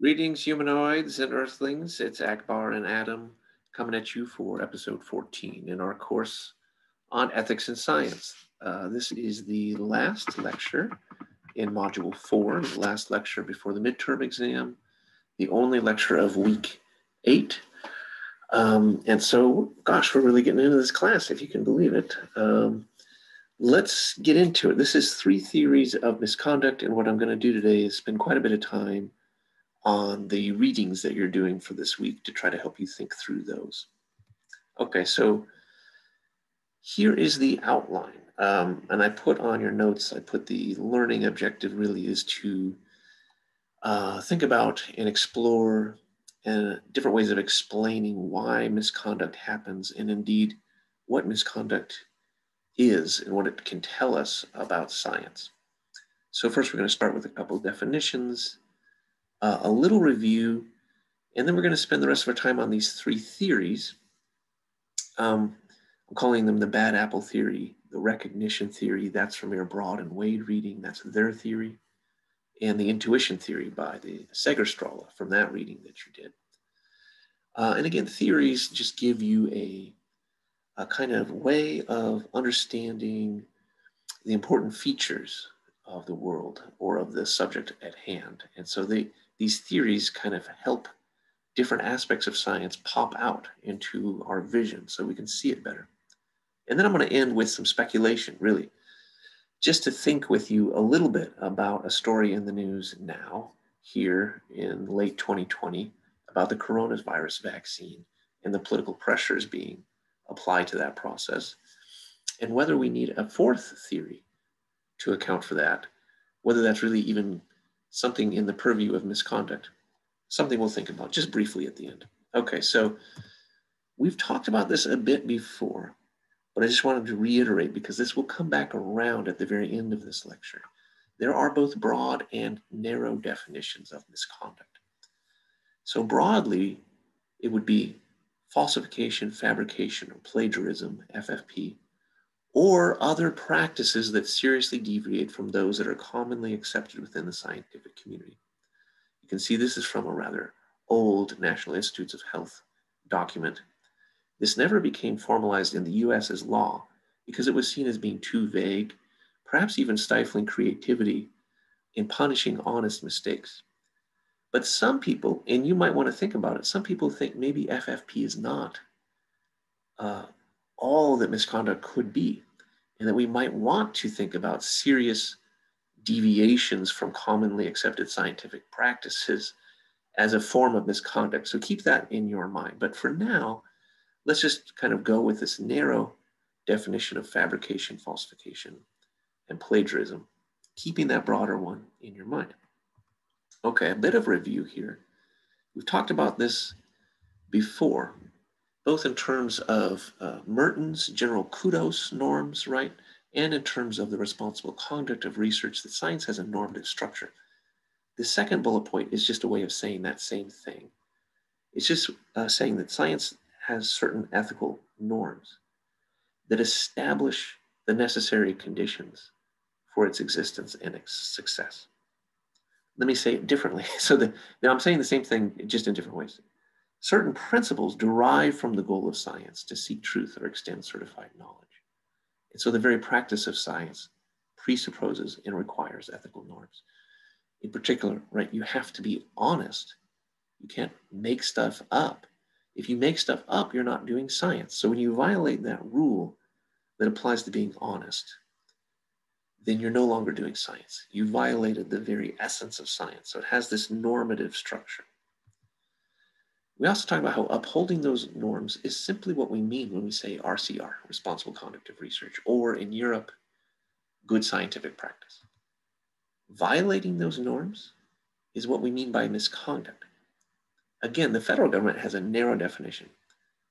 Greetings, humanoids and earthlings. It's Akbar and Adam coming at you for episode 14 in our course on ethics and science. This is the last lecture in Module 4, the last lecture before the midterm exam, the only lecture of week 8. And so, gosh, we're really getting into this class, if you can believe it. Let's get into it. This is 3 theories of misconduct, and what I'm going to do today is spend quite a bit of time on the readings that you're doing for this week to try to help you think through those. Okay, so here is the outline. And I put on your notes, I put the learning objective really is to think about and explore different ways of explaining why misconduct happens, and indeed what misconduct is and what it can tell us about science. So first we're going to start with a couple of definitions, a little review, and then we're going to spend the rest of our time on these 3 theories. I'm calling them the bad apple theory, the recognition theory, that's from your Broad and Wade reading, that's their theory, and the intuition theory by the Segerstrale from that reading that you did. And again, theories just give you a kind of way of understanding the important features of the world or of the subject at hand. And so these theories kind of help different aspects of science pop out into our vision so we can see it better. And then I'm going to end with some speculation, really, just to think with you a little bit about a story in the news now, here in late 2020, about the coronavirus vaccine and the political pressures being applied to that process, and whether we need a 4th theory to account for that, whether that's really even something in the purview of misconduct, something we'll think about just briefly at the end. Okay, so we've talked about this a bit before, but I just wanted to reiterate because this will come back around at the very end of this lecture. There are both broad and narrow definitions of misconduct. So broadly, it would be falsification, fabrication, or plagiarism, FFP, or other practices that seriously deviate from those that are commonly accepted within the scientific community. You can see this is from a rather old National Institutes of Health document. This never became formalized in the US as law because it was seen as being too vague, perhaps even stifling creativity in punishing honest mistakes. But some people, and you might want to think about it, some people think maybe FFP is not all that misconduct could be, and that we might want to think about serious deviations from commonly accepted scientific practices as a form of misconduct. So keep that in your mind. But for now, let's just kind of go with this narrow definition of fabrication, falsification, and plagiarism, keeping that broader one in your mind. Okay, a bit of review here. We've talked about this before, both in terms of Merton's general kudos norms, right? And in terms of the responsible conduct of research, that science has a normative structure. The second bullet point is just a way of saying that same thing. It's just saying that science has certain ethical norms that establish the necessary conditions for its existence and its success. Let me say it differently. Now I'm saying the same thing just in different ways. Certain principles derive from the goal of science to seek truth or extend certified knowledge. And so the very practice of science presupposes and requires ethical norms. In particular, right, you have to be honest. You can't make stuff up. If you make stuff up, you're not doing science. So when you violate that rule that applies to being honest, then you're no longer doing science. You violated the very essence of science. So it has this normative structure. We also talk about how upholding those norms is simply what we mean when we say RCR, responsible conduct of research, or in Europe, good scientific practice. Violating those norms is what we mean by misconduct. Again, the federal government has a narrow definition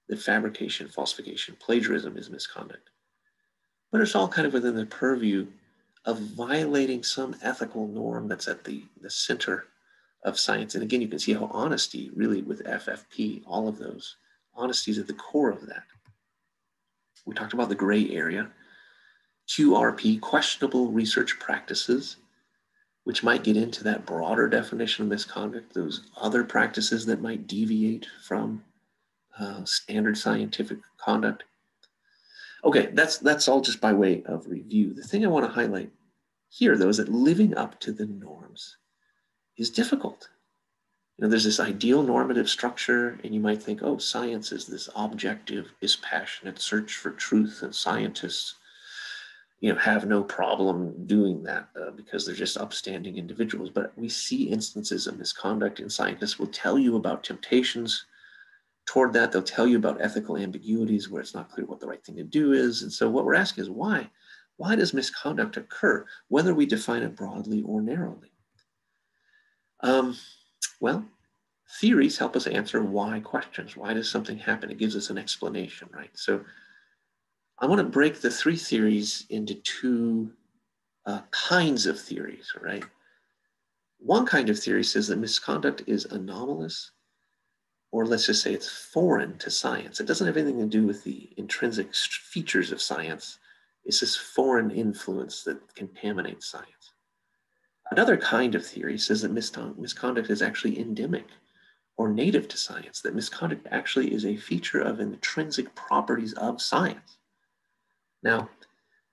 that fabrication, falsification, plagiarism is misconduct. But it's all kind of within the purview of violating some ethical norm that's at the center of science. And again, you can see how honesty really with FFP, all of those, honesty is at the core of that. We talked about the gray area, QRP, questionable research practices. which might get into that broader definition of misconduct, those other practices that might deviate from standard scientific conduct. Okay, that's all just by way of review. The thing I want to highlight here, though, is that living up to the norms is difficult. There's this ideal normative structure, and you might think, oh, science is this objective, dispassionate search for truth, and scientists, have no problem doing that because they're just upstanding individuals. But we see instances of misconduct, and scientists will tell you about temptations toward that. They'll tell you about ethical ambiguities where it's not clear what the right thing to do is. And so what we're asking is why? Why does misconduct occur, whether we define it broadly or narrowly? Well, theories help us answer why questions. Why does something happen? It gives us an explanation, right? So I want to break the three theories into two kinds of theories, right? One kind of theory says that misconduct is anomalous, or let's just say it's foreign to science. It doesn't have anything to do with the intrinsic features of science. It's this foreign influence that contaminates science. Another kind of theory says that misconduct is actually endemic or native to science, that misconduct actually is a feature of intrinsic properties of science. Now,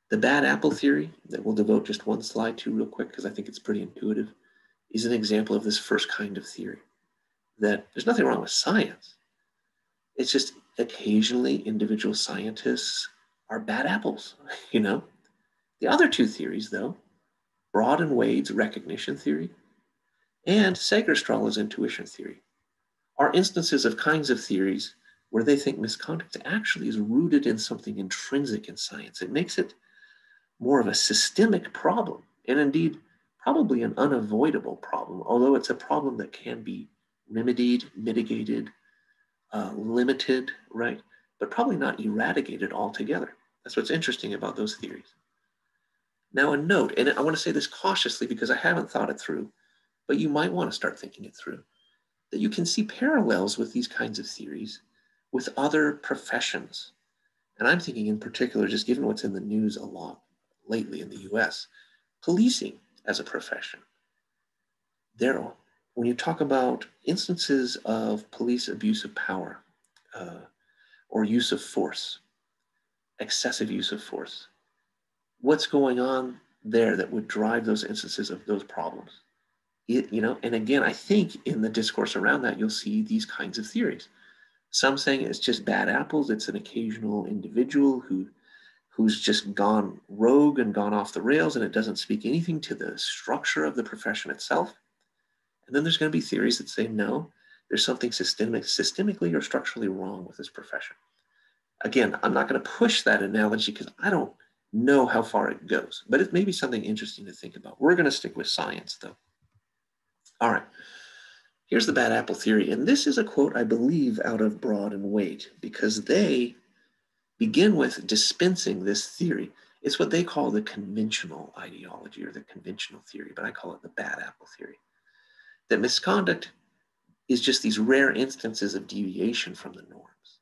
the bad apple theory, that we'll devote just one slide to real quick because I think it's pretty intuitive, is an example of this first kind of theory, that there's nothing wrong with science. It's just occasionally individual scientists are bad apples, The other two theories, though, Broad and Wade's recognition theory and Segerstrale's intuition theory, are instances of kinds of theories where they think misconduct actually is rooted in something intrinsic in science. It makes it more of a systemic problem, and indeed probably an unavoidable problem, although it's a problem that can be remedied, mitigated, limited, right? But probably not eradicated altogether. That's what's interesting about those theories. Now, a note, and I want to say this cautiously because I haven't thought it through, but you might want to start thinking it through, that you can see parallels with these kinds of theories with other professions. And I'm thinking in particular, just given what's in the news a lot lately in the US, policing as a profession. When you talk about instances of police abuse of power or use of force, excessive use of force, what's going on there that would drive those instances of those problems? And again, I think in the discourse around that, you'll see these kinds of theories. Some saying it's just bad apples. It's an occasional individual who's just gone rogue and gone off the rails, and it doesn't speak anything to the structure of the profession itself. And then there's going to be theories that say, no, there's something systemically or structurally wrong with this profession. Again, I'm not going to push that analogy because I don't know how far it goes, but it may be something interesting to think about. We're going to stick with science, though. All right, here's the bad apple theory. And this is a quote, I believe, out of Broad and Wade, because they begin with dispensing this theory. It's what they call the conventional ideology or the conventional theory, but I call it the bad apple theory. That misconduct is just these rare instances of deviation from the norms.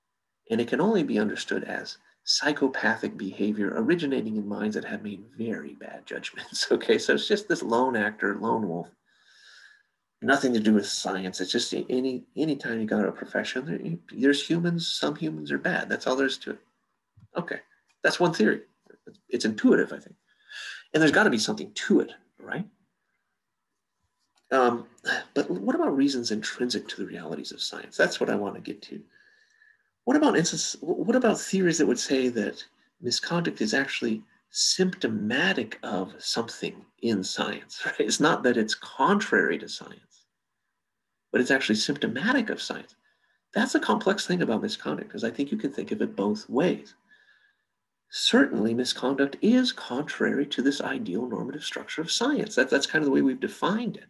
And it can only be understood as psychopathic behavior originating in minds that have made very bad judgments. Okay, so it's just this lone actor, lone wolf. Nothing to do with science. It's just any time you got a profession, there's humans, some humans are bad. That's all there is to it. Okay, that's one theory. It's intuitive, I think. And there's got to be something to it, right? But what about reasons intrinsic to the realities of science? That's what I want to get to. What about theories that would say that misconduct is actually symptomatic of something in science, right? It's not that it's contrary to science, but it's actually symptomatic of science. That's a complex thing about misconduct, because I think you can think of it both ways. Certainly, misconduct is contrary to this ideal normative structure of science. That's kind of the way we've defined it.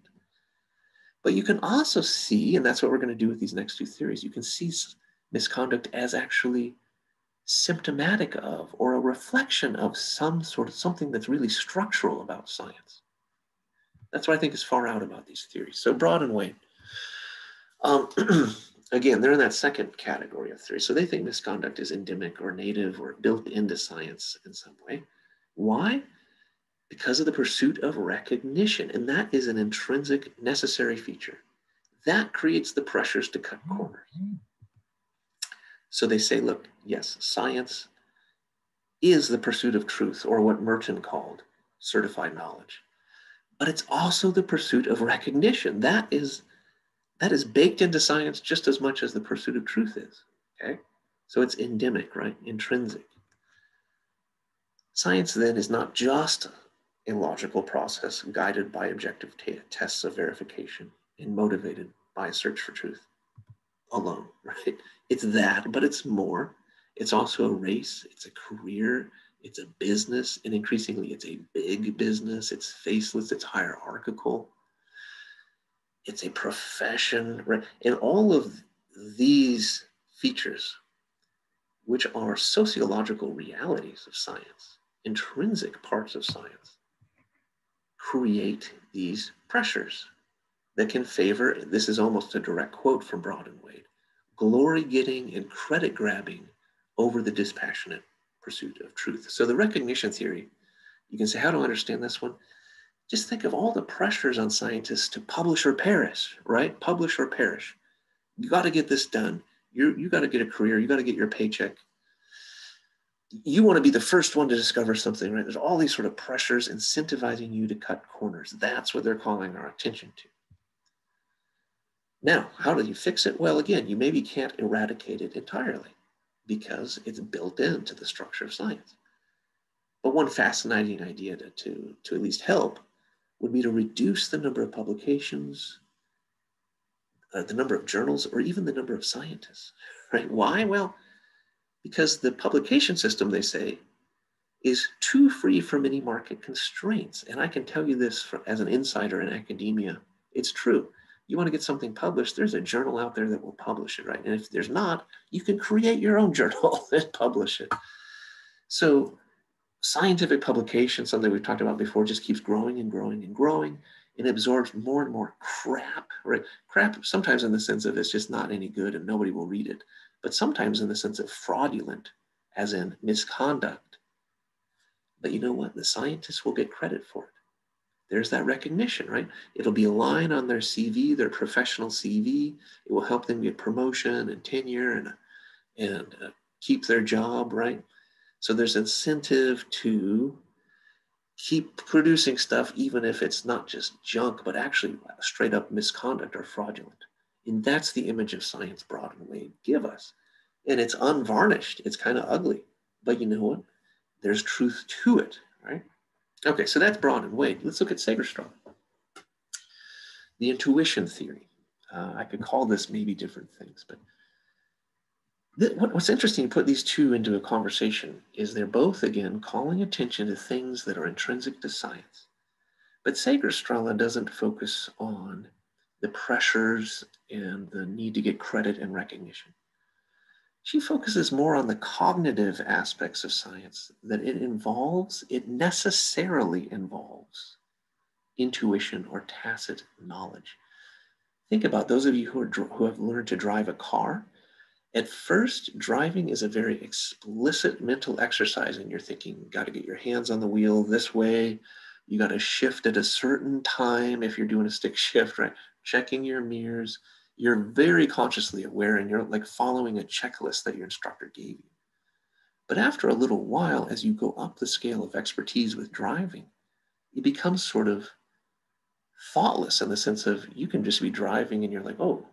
But you can also see, and that's what we're going to do with these next two theories, you can see misconduct as actually symptomatic of or a reflection of something that's really structural about science. That's what I think is far out about these theories. So Broad and Wade. Again, they're in that second category of theory. So they think misconduct is endemic or native or built into science in some way. Why? because of the pursuit of recognition. And that is an intrinsic necessary feature. That creates the pressures to cut corners. So they say, look, yes, science is the pursuit of truth, or what Merton called certified knowledge. But it's also the pursuit of recognition. That is baked into science just as much as the pursuit of truth is. Okay? So it's endemic, right? Intrinsic. Science then is not just a logical process guided by objective tests of verification and motivated by a search for truth alone, right? It's that, but it's more. It's also a race, it's a career, it's a business, and increasingly it's a big business. It's faceless, it's hierarchical, it's a profession, right? And all of these features, which are sociological realities of science, intrinsic parts of science, create these pressures that can favor, this is almost a direct quote from Broad and Wade, glory getting and credit grabbing over the dispassionate pursuit of truth. So the recognition theory, you can say, how do I understand this one? Just think of all the pressures on scientists to publish or perish, right? Publish or perish. You got to get this done. You got to get a career. You got to get your paycheck. You want to be the first one to discover something, right? There's all these sort of pressures incentivizing you to cut corners. That's what they're calling our attention to. Now, how do you fix it? Well, again, you maybe can't eradicate it entirely because it's built into the structure of science. But one fascinating idea to at least help would be to reduce the number of publications, the number of journals, or even the number of scientists, right? Why? Well, because the publication system, they say, is too free from any market constraints. And I can tell you this as an insider in academia, it's true. You want to get something published, there's a journal out there that will publish it, right? And if there's not, you can create your own journal and publish it. So scientific publication, something we've talked about before, just keeps growing and growing and growing and absorbs more and more crap, right? Crap sometimes in the sense of it's just not any good and nobody will read it, but sometimes in the sense of fraudulent, as in misconduct. But you know what? The scientists will get credit for it. There's that recognition, right? It'll be a line on their CV, their professional CV. It will help them get promotion and tenure and keep their job, right? So there's incentive to keep producing stuff, even if it's not just junk, but actually straight up misconduct or fraudulent. And that's the image of science Broad and Wade give us. And it's unvarnished. It's kind of ugly. But you know what? There's truth to it, right? Okay, so that's Broad and Wade. Let's look at Segerstrale. The intuition theory. I could call this maybe different things, but what's interesting to put these two into a conversation is they're both, again, calling attention to things that are intrinsic to science. But Segerstrale doesn't focus on the pressures and the need to get credit and recognition. She focuses more on the cognitive aspects of science, that it necessarily involves intuition or tacit knowledge. Think about those of you who have learned to drive a car. At first, driving is a very explicit mental exercise, and you're thinking, you got to get your hands on the wheel this way. You got to shift at a certain time if you're doing a stick shift, right? Checking your mirrors. You're very consciously aware, and you're like following a checklist that your instructor gave you. But after a little while, as you go up the scale of expertise with driving, it becomes sort of thoughtless in the sense of you can just be driving and you're like, oh,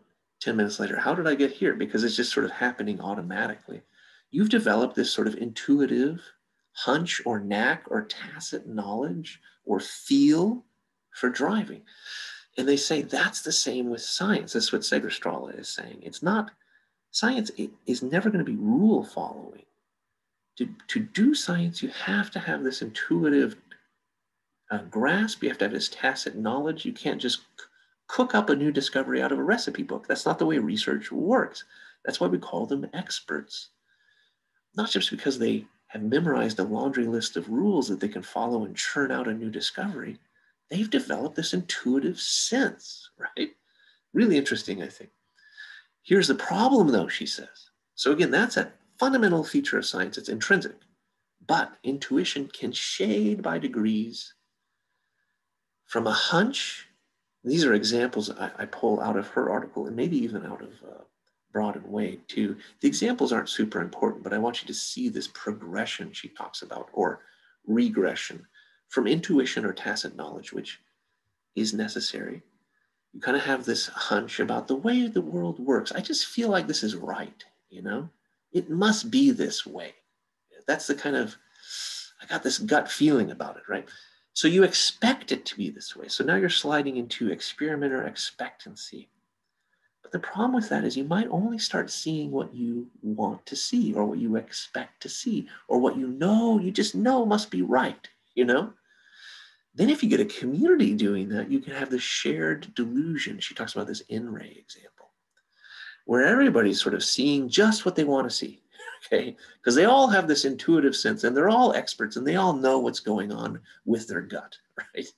10 minutes later, how did I get here? Because it's just sort of happening automatically. You've developed this sort of intuitive hunch or knack or tacit knowledge or feel for driving. And they say that's the same with science. That's what Segerstrale is saying. It's not, science is never going to be rule following. To do science, you have to have this intuitive grasp. You have to have this tacit knowledge. You can't just cook up a new discovery out of a recipe book. That's not the way research works. That's why we call them experts. Not just because they have memorized a laundry list of rules that they can follow and churn out a new discovery. They've developed this intuitive sense, right? Really interesting, I think. Here's the problem, though, she says. So again, that's a fundamental feature of science. It's intrinsic. But intuition can shade by degrees From a hunch, these are examples I pull out of her article and maybe even out of Broad and Wade too. The examples aren't super important, but I want you to see this progression she talks about, or regression from intuition or tacit knowledge, which is necessary. You kind of have this hunch about the way the world works. I just feel like this is right, you know? It must be this way. That's the kind of, I got this gut feeling about it, right? So you expect it to be this way. So now you're sliding into experimenter expectancy. But the problem with that is you might only start seeing what you want to see, or what you expect to see, or what you just know must be right, you know? Then if you get a community doing that, you can have the shared delusion. She talks about this N-ray example, where everybody's sort of seeing just what they want to see, okay? Because they all have this intuitive sense, and they're all experts, and they all know what's going on with their gut, right?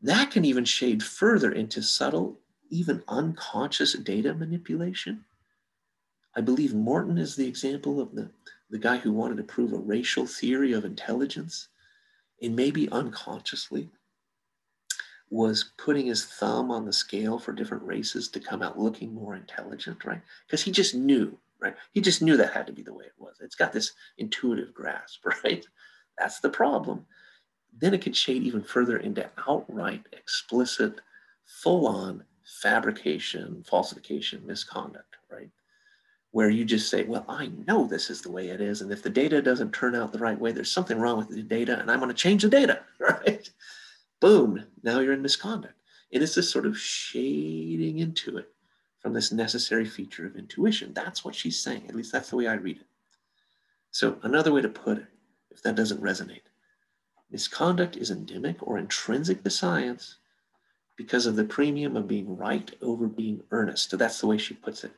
That can even shade further into subtle, even unconscious data manipulation. I believe Morton is the example of the guy who wanted to prove a racial theory of intelligence, and maybe unconsciously was putting his thumb on the scale for different races to come out looking more intelligent, right? Because he just knew, right? He just knew that had to be the way it was. It's got this intuitive grasp, right? That's the problem. Then it could shade even further into outright, explicit, full-on fabrication, falsification, misconduct, right? Where you just say, well, I know this is the way it is, and if the data doesn't turn out the right way, there's something wrong with the data, and I'm going to change the data, right? Boom, now you're in misconduct. And it's this sort of shading into it from this necessary feature of intuition. That's what she's saying. At least that's the way I read it. So another way to put it, if that doesn't resonate, misconduct is endemic or intrinsic to science because of the premium of being right over being earnest. So that's the way she puts it.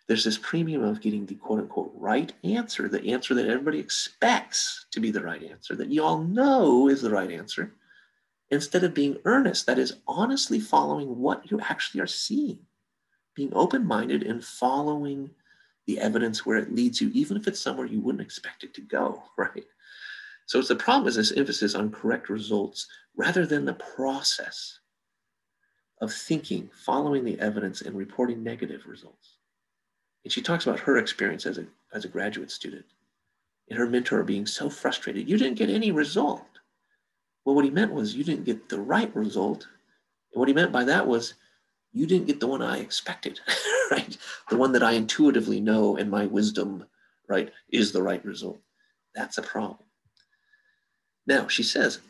There's this premium of getting the quote unquote right answer, the answer that everybody expects to be the right answer, that you all know is the right answer, instead of being earnest, that is honestly following what you actually are seeing, being open-minded and following the evidence where it leads you, even if it's somewhere you wouldn't expect it to go, right? So it's the problem is this emphasis on correct results rather than the process of thinking, following the evidence, and reporting negative results. And she talks about her experience as a graduate student and her mentor being so frustrated. You didn't get any result. Well, what he meant was you didn't get the right result. And what he meant by that was you didn't get the one I expected, right? The one that I intuitively know and my wisdom, right, is the right result. That's a problem. Now, she says,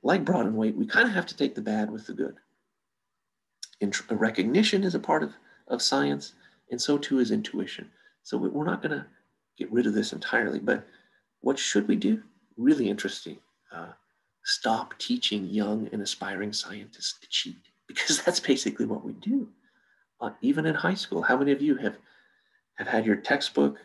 like Broad and Wade, we kind of have to take the bad with the good. Recognition is a part of science, and so too is intuition. So we're not going to get rid of this entirely, but what should we do? Really interesting. Stop teaching young and aspiring scientists to cheat, because that's basically what we do. Even in high school, how many of you have had your textbook,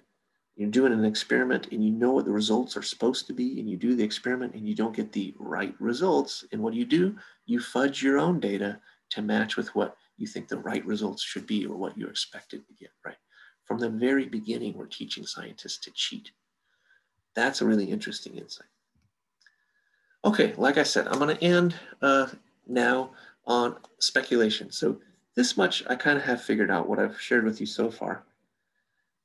you're doing an experiment and you know what the results are supposed to be, and you do the experiment and you don't get the right results, and what do? You fudge your own data to match with what you think the right results should be or what you expected to get, right? From the very beginning, we're teaching scientists to cheat. That's a really interesting insight. Okay, like I said, I'm going to end now on speculation. So this much I kind of have figured out what I've shared with you so far.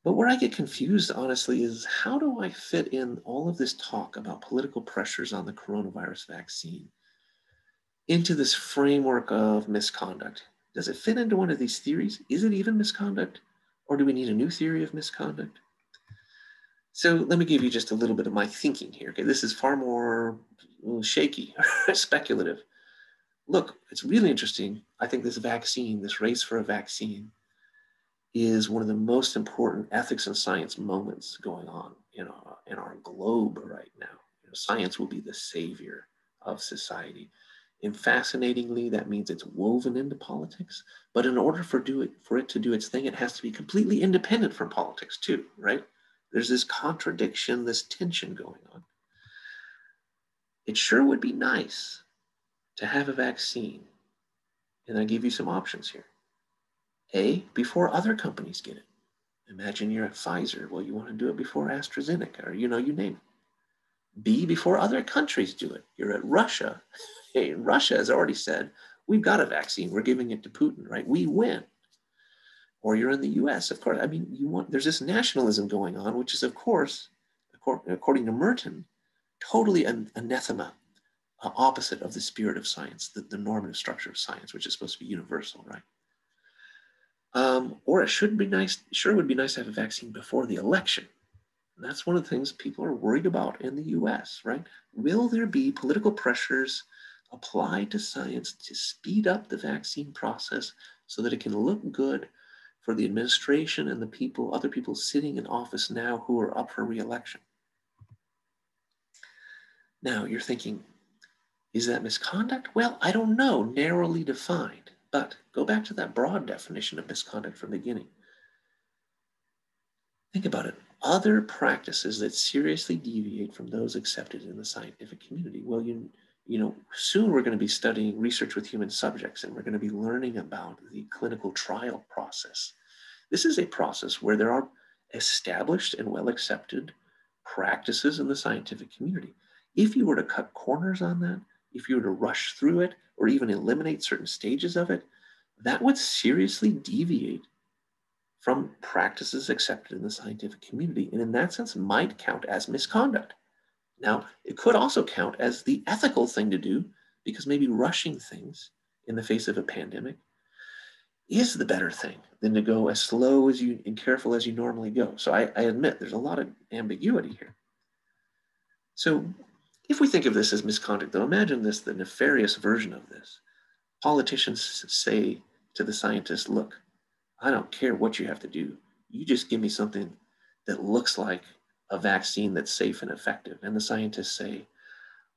But where I get confused, honestly, is how do I fit in all of this talk about political pressures on the coronavirus vaccine into this framework of misconduct? Does it fit into one of these theories? Is it even misconduct? Or do we need a new theory of misconduct? So let me give you just a little bit of my thinking here. Okay, this is far more shaky, speculative. Look, it's really interesting. I think this vaccine, this race for a vaccine, is one of the most important ethics and science moments going on in our globe right now. Science will be the savior of society. And fascinatingly, that means it's woven into politics. But in order for it to do its thing, it has to be completely independent from politics too, right? There's this contradiction, this tension going on. It sure would be nice to have a vaccine. And I give you some options here. A, before other companies get it. Imagine you're at Pfizer. Well, you want to do it before AstraZeneca, or you name it. B, before other countries do it. You're at Russia. Hey, Russia has already said, we've got a vaccine, we're giving it to Putin, right? We win. Or you're in the US, of course. I mean, there's this nationalism going on, which is, of course, according to Merton, totally anathema, opposite of the spirit of science, the normative structure of science, which is supposed to be universal, right? Or it should be nice, sure would be nice to have a vaccine before the election. And that's one of the things people are worried about in the US, right? Will there be political pressures applied to science to speed up the vaccine process so that it can look good for the administration and the people, other people sitting in office now who are up for re-election? Now you're thinking, is that misconduct? Well, I don't know, narrowly defined, but go back to that broad definition of misconduct from the beginning. Think about it. Other practices that seriously deviate from those accepted in the scientific community. Well, you know, soon we're going to be studying research with human subjects, and we're going to be learning about the clinical trial process. This is a process where there are established and well-accepted practices in the scientific community. If you were to cut corners on that, if you were to rush through it, or even eliminate certain stages of it, that would seriously deviate from practices accepted in the scientific community, and in that sense might count as misconduct. Now, it could also count as the ethical thing to do, because maybe rushing things in the face of a pandemic is the better thing than to go as slow as you and careful as you normally go. So I admit there's a lot of ambiguity here. So if we think of this as misconduct, though, imagine this, the nefarious version of this. Politicians say to the scientists, look, I don't care what you have to do. You just give me something that looks like a vaccine that's safe and effective. And the scientists say,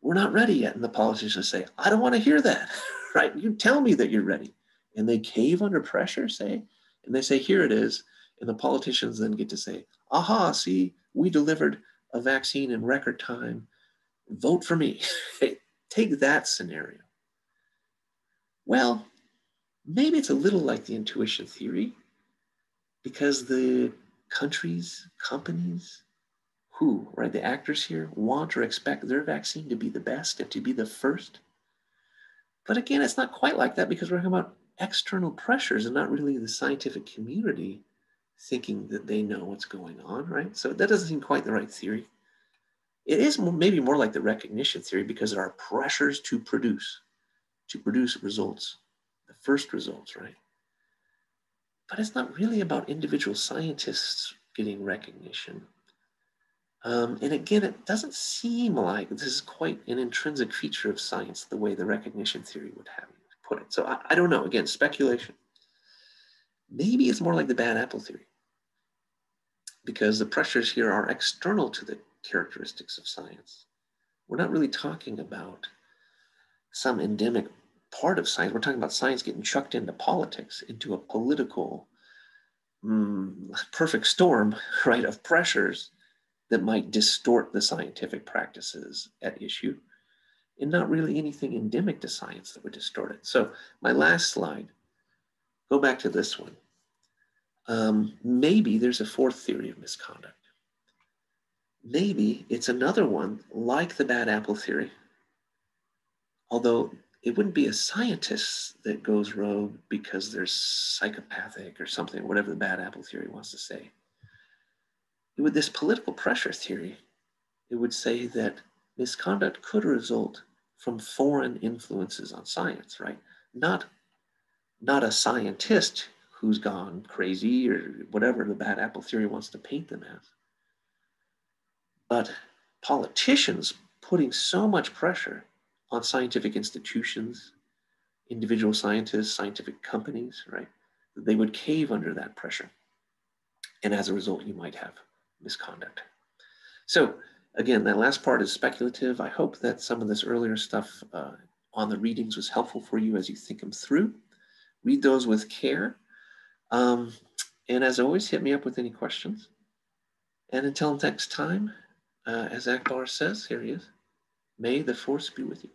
we're not ready yet. And the politicians say, I don't want to hear that, right? You tell me that you're ready. And they cave under pressure, say, and they say, here it is. And the politicians then get to say, aha, see, we delivered a vaccine in record time. Vote for me. Take that scenario. Well, maybe it's a little like the intuition theory, because the countries, companies, who, right, the actors here want or expect their vaccine to be the best and to be the first. But again, it's not quite like that, because we're talking about external pressures and not really the scientific community thinking that they know what's going on, right? So that doesn't seem quite the right theory. It is maybe more like the recognition theory, because there are pressures to produce results, the first results, right? But it's not really about individual scientists getting recognition. And again, it doesn't seem like this is quite an intrinsic feature of science, the way the recognition theory would have you put it. So I don't know, again, speculation. Maybe it's more like the bad apple theory, because the pressures here are external to the characteristics of science. We're not really talking about some endemic part of science. We're talking about science getting chucked into politics, into a political perfect storm, right, of pressures that might distort the scientific practices at issue, and not really anything endemic to science that would distort it. So my last slide, go back to this one. Maybe there's a fourth theory of misconduct. Maybe it's another one like the bad apple theory, although it wouldn't be a scientist that goes rogue because they're psychopathic or something, whatever the bad apple theory wants to say. With this political pressure theory, it would say that misconduct could result from foreign influences on science, right? Not a scientist who's gone crazy or whatever the bad apple theory wants to paint them as, but politicians putting so much pressure on scientific institutions, individual scientists, scientific companies, right, that they would cave under that pressure. And as a result, you might have misconduct. So again, that last part is speculative. I hope that some of this earlier stuff on the readings was helpful for you as you think them through. Read those with care. And as always, hit me up with any questions. And until next time, as Akbar says, here he is, may the force be with you.